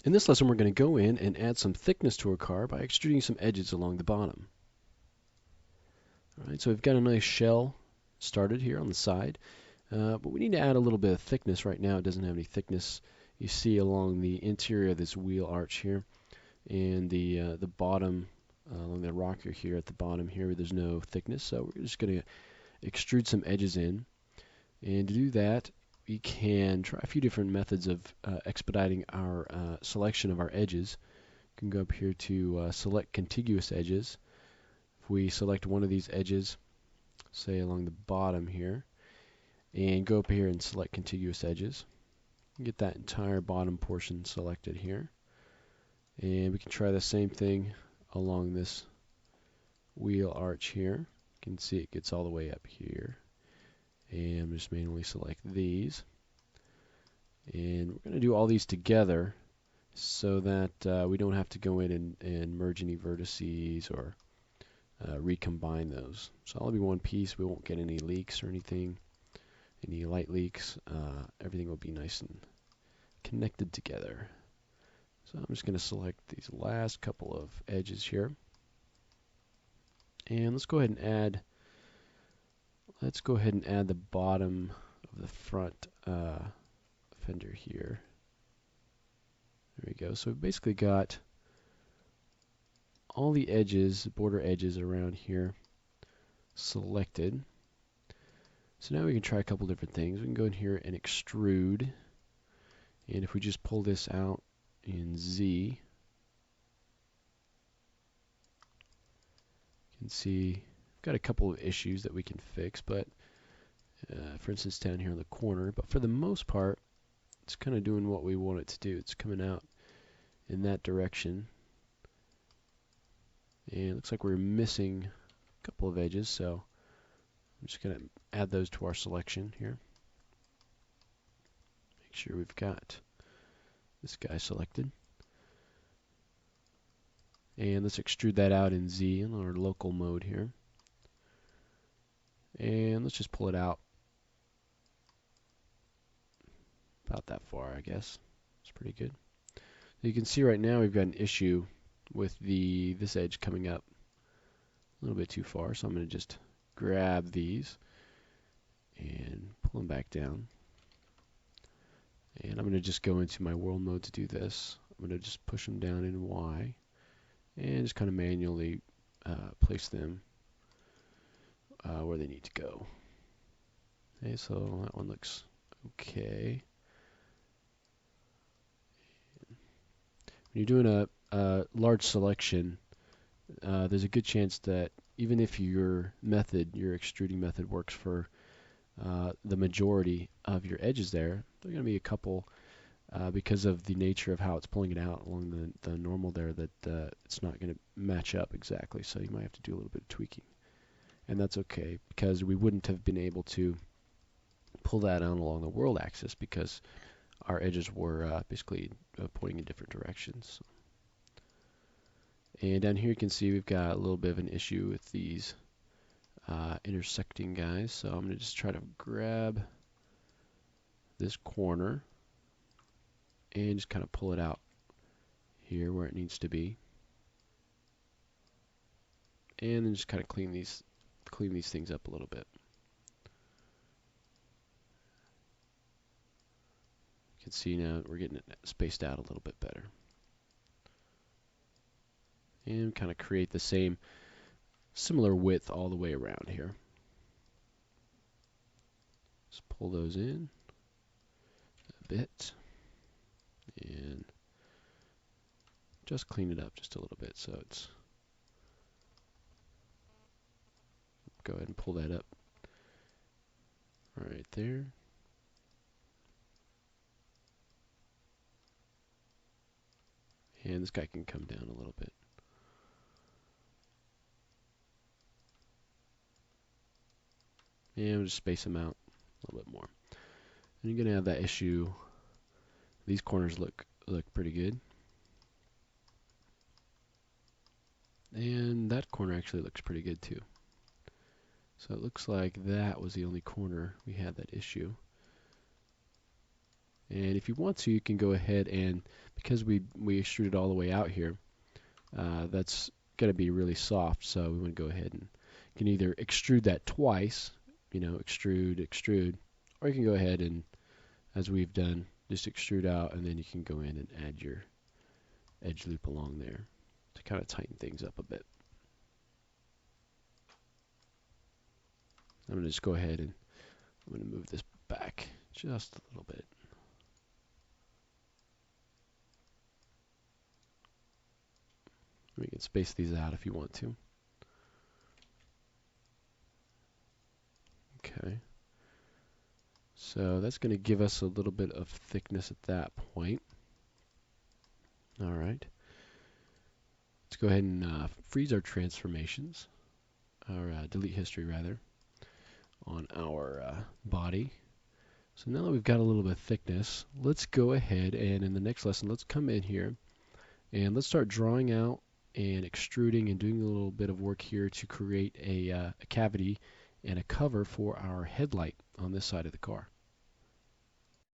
In this lesson, we're going to go in and add some thickness to our car by extruding some edges along the bottom. All right, so we've got a nice shell started here on the side, but we need to add a little bit of thickness. Right now it doesn't have any thickness. You see along the interior of this wheel arch here, and the bottom, along the rocker here at the bottom here, there's no thickness, so we're just going to extrude some edges in. And to do that, we can try a few different methods of expediting our selection of our edges. You can go up here to select contiguous edges. If we select one of these edges, say along the bottom here, and go up here and select contiguous edges, get that entire bottom portion selected here. And we can try the same thing along this wheel arch here. You can see it gets all the way up here. And just manually select these. And we're going to do all these together so that we don't have to go in and merge any vertices or recombine those. So all will be one piece. We won't get any leaks or anything, any light leaks. Everything will be nice and connected together. So I'm just going to select these last couple of edges here. And let's go ahead and add the bottom of the front fender here. There we go. So we've basically got all the edges, border edges around here selected. So now we can try a couple different things. We can go in here and extrude. And if we just pull this out in Z, you can see we've got a couple of issues that we can fix, but for instance down here in the corner, but for the most part it's kind of doing what we want it to do. It's coming out in that direction, and it looks like we're missing a couple of edges, so I'm just going to add those to our selection here. Make sure we've got this guy selected. And let's extrude that out in Z in our local mode here. And let's just pull it out about that far, I guess. It's pretty good. So you can see right now we've got an issue with this edge coming up a little bit too far, so I'm going to just grab these and pull them back down. And I'm going to just go into my world mode to do this. I'm going to just push them down in Y and just kind of manually place them where they need to go. Okay, so that one looks okay. When you're doing a large selection, there's a good chance that even if your extruding method works for the majority of your edges there are going to be a couple, because of the nature of how it's pulling it out along the normal there, that it's not going to match up exactly. So you might have to do a little bit of tweaking. And that's okay, because we wouldn't have been able to pull that out along the world axis because our edges were basically pointing in different directions. And down here you can see we've got a little bit of an issue with these intersecting guys. So I'm going to just try to grab this corner and just kind of pull it out here where it needs to be. And then just kind of clean these things up a little bit. You can see now we're getting it spaced out a little bit better. And kind of create the same similar width all the way around here. Just pull those in a bit and just clean it up just a little bit so it's, go ahead and pull that up right there. And this guy can come down a little bit. And we'll just space them out a little bit more. And you're going to have that issue. These corners look pretty good. And that corner actually looks pretty good too. So it looks like that was the only corner we had that issue. And if you want to, you can go ahead and, because we extruded all the way out here, that's going to be really soft. So we want to go ahead and you can either extrude that twice, extrude, extrude, or you can go ahead and, as we've done, just extrude out, and then you can go in and add your edge loop along there to kind of tighten things up a bit. I'm going to just go ahead and I'm going to move this back just a little bit. We can space these out if you want to. Okay. So that's going to give us a little bit of thickness at that point. All right. Let's go ahead and freeze our transformations, or delete history rather, on our body. So now that we've got a little bit of thickness, let's go ahead and in the next lesson, let's come in here and let's start drawing out and extruding and doing a little bit of work here to create a cavity and a cover for our headlight on this side of the car.